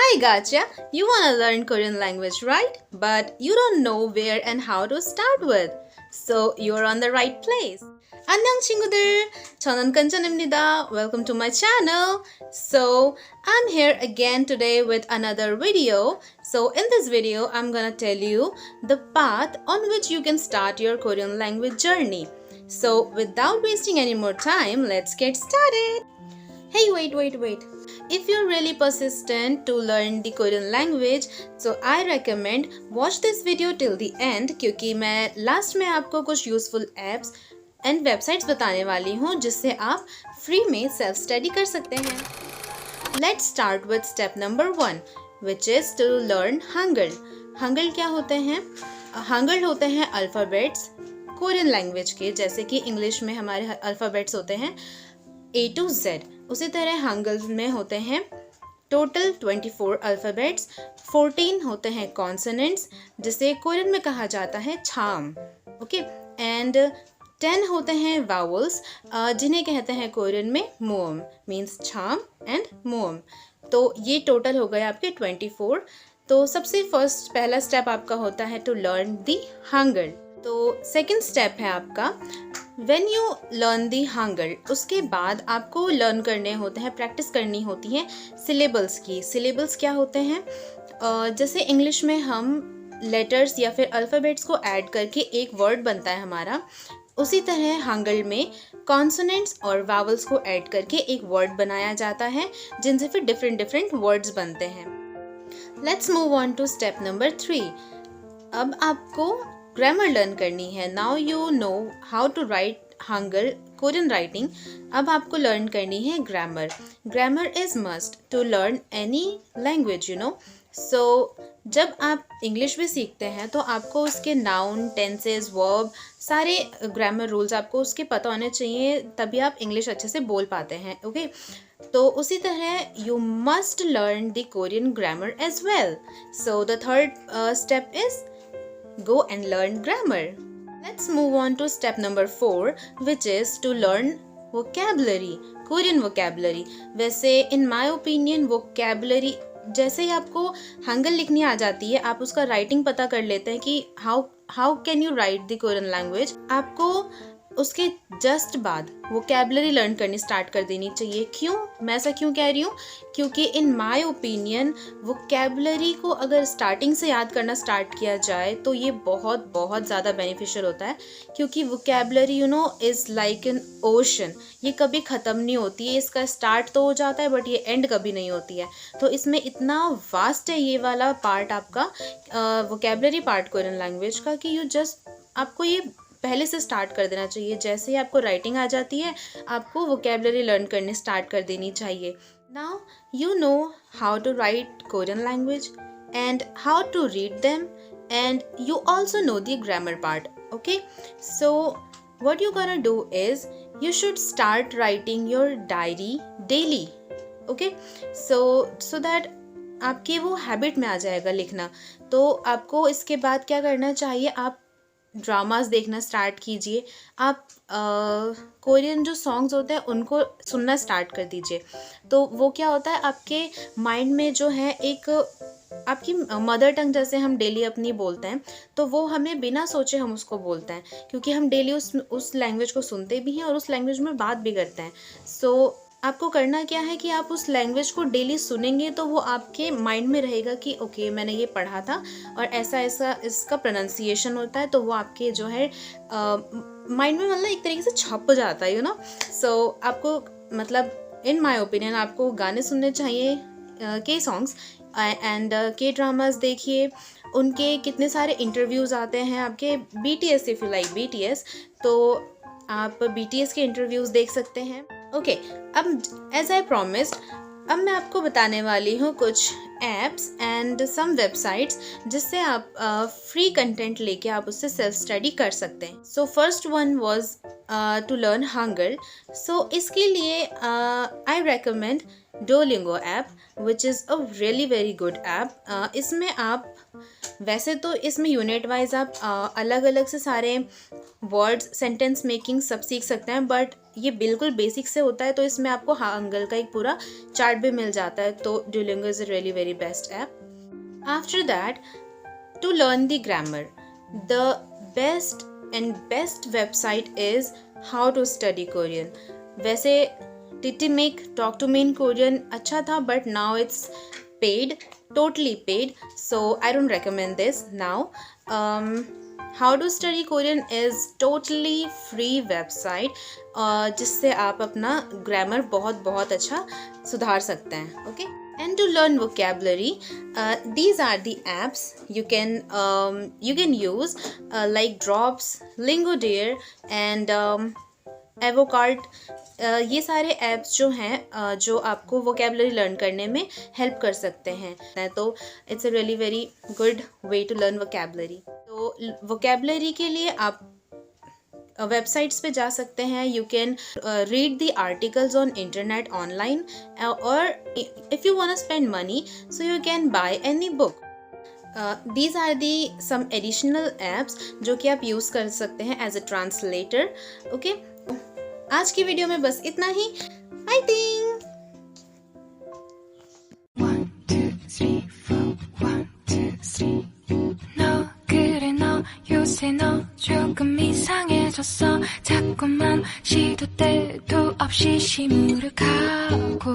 Hi Gacha, you wanna learn Korean language, right? But you don't know where and how to start with. So you're on the right place. 안녕 친구들, 저는 간짠입니다. Welcome to my channel. So I'm here again today with another video. So in this video, I'm gonna tell you the path on which you can start your Korean language journey. So without wasting any more time, let's get started. Hey, wait. If you're really persistent to learn the Korean language, so I recommend watch this video till the end क्योंकि मैं last में आपको कुछ useful apps and websites बताने वाली हूँ जिससे आप फ्री में सेल्फ स्टडी कर सकते हैं. Let's start with step number 1, which is to learn Hangul. Hangul क्या होते हैं? Hangul होते हैं अल्फ़ाबेट्स कोरियन लैंग्वेज के, जैसे कि इंग्लिश में हमारे अल्फ़ाबेट्स होते हैं A to Z. उसी तरह हंगल में होते हैं टोटल 24 अल्फ़ाबेट्स, 14 होते हैं कॉन्सोनेंट्स जिसे कोरियन में कहा जाता है छाम, ओके, एंड 10 होते हैं वावल्स जिन्हें कहते हैं कोरियन में मोम, मीन्स छाम एंड मोम. तो ये टोटल हो गए आपके 24. तो सबसे फर्स्ट पहला स्टेप आपका होता है टू लर्न दी हंगल. तो सेकंड स्टेप है आपका when you learn the Hangal, उसके बाद आपको लर्न करने होते हैं, प्रैक्टिस करनी होती है सिलेबल्स की. सिलेबल्स क्या होते हैं? जैसे इंग्लिश में हम लेटर्स या फिर अल्फ़ाबेट्स को ऐड करके एक वर्ड बनता है हमारा, उसी तरह हंगल में कॉन्सोनेंट्स और वावल्स को ऐड करके एक वर्ड बनाया जाता है जिनसे फिर डिफरेंट वर्ड्स बनते हैं. Let's move on to step number 3. अब आपको ग्रामर लर्न करनी है. Now you know how to write Hangul Korean writing. अब आपको लर्न करनी है grammar. Grammar is must to learn any language, you know. So जब आप इंग्लिश भी सीखते हैं तो आपको उसके नाउन, टेंसेस, वर्ब, सारे ग्रामर रूल्स आपको उसके पता होने चाहिए, तभी आप इंग्लिश अच्छे से बोल पाते हैं, ओके. तो उसी तरह you must learn the Korean grammar as well. So the third step is go and learn grammar. Let's move on to step number 4, which is to learn vocabulary, Korean vocabulary. वैसे in my opinion vocabulary जैसे ही आपको हंगल लिखनी आ जाती है, आप उसका writing पता कर लेते हैं कि how can you write the Korean language, आपको उसके जस्ट बाद वोकेबलरी लर्न करनी स्टार्ट कर देनी चाहिए. क्यों? मैं ऐसा क्यों कह रही हूँ? क्योंकि इन माय ओपिनियन वोकेबलरी को अगर स्टार्टिंग से याद करना स्टार्ट किया जाए तो ये बहुत ज़्यादा बेनिफिशियल होता है, क्योंकि vocabulary you know is like an ocean. ये कभी ख़त्म नहीं होती है. इसका स्टार्ट तो हो जाता है बट ये एंड कभी नहीं होती है. तो इसमें इतना वास्ट है ये वाला पार्ट आपका वोकेबलरी पार्ट कोरियन लैंग्वेज का कि आपको ये पहले से स्टार्ट कर देना चाहिए. जैसे ही आपको राइटिंग आ जाती है आपको वोकेबलरी लर्न करने स्टार्ट कर देनी चाहिए. Now you know how to write Korean language and how to read them and you also know the grammar part, okay. So what you gonna do is you should start writing your diary daily, okay. So that आपके वो habit में आ जाएगा लिखना. तो आपको इसके बाद क्या करना चाहिए, आप ड्रामास देखना स्टार्ट कीजिए. आप कोरियन जो सॉन्ग्स होते हैं उनको सुनना स्टार्ट कर दीजिए. तो वो क्या होता है, आपके माइंड में जो है एक आपकी मदर टंग जैसे हम डेली अपनी बोलते हैं, तो वो हमें बिना सोचे हम उसको बोलते हैं, क्योंकि हम डेली उस लैंग्वेज को सुनते भी हैं और उस लैंग्वेज में बात भी करते हैं. सो आपको करना क्या है कि आप उस लैंग्वेज को डेली सुनेंगे तो वो आपके माइंड में रहेगा कि ओके मैंने ये पढ़ा था और ऐसा इसका प्रोनाउंसिएशन होता है. तो वो आपके जो है माइंड में मतलब एक तरीके से छप जाता है, यू नो. सो आपको मतलब इन माय ओपिनियन आपको गाने सुनने चाहिए, के सॉन्ग्स एंड के ड्रामास देखिए. उनके कितने सारे इंटरव्यूज़ आते हैं आपके. BTS, if you like BTS, तो आप BTS के इंटरव्यूज़ देख सकते हैं, ओके. अब एज आई प्रॉमिस्ड, अब मैं आपको बताने वाली हूँ कुछ एप्स एंड सम वेबसाइट्स जिससे आप फ्री कंटेंट लेके आप उससे सेल्फ स्टडी कर सकते हैं. So first one was to learn Hangul. So इसके लिए I recommend Duolingo app, which is a really very good app. इसमें आप वैसे तो इसमें यूनिट वाइज आप अलग अलग से सारे वर्ड्स, सेंटेंस मेकिंग सब सीख सकते हैं, बट ये बिल्कुल बेसिक से होता है, तो इसमें आपको हांगल का एक पूरा चार्ट भी मिल जाता है. तो Duolingo is a really very best app. After that, to learn the grammar, the best website is How to Study Korean. वैसे TiTiMake Talk to Me in Korean अच्छा था, but now it's paid, totally paid, so I don't recommend this now. How to Study Korean is totally free website, जिससे आप अपना grammar बहुत अच्छा सुधार सकते हैं. Okay. And to learn vocabulary, these are the apps you can use, like Drops, Lingodeer, and Avocart. ये सारे ऐप्स जो हैं जो आपको वोकेबलरी लर्न करने में हेल्प कर सकते हैं. तो it's a really very good way to learn vocabulary. तो वोकेबलरी के लिए आप वेबसाइट्स पे जा सकते हैं. You can read the articles on internet online, और if you want to spend money so you can buy any book. These are the some additional apps जो कि आप यूज़ कर सकते हैं एज अ ट्रांसलेटर. ओके, आज की video में बस इतना ही. फाइटिंग. 1, 2, 3, 4 1, 2, 3 너 그래 너 요새 너 조금 이상해졌어 자꾸만 시도 때도 없이 시무룩하고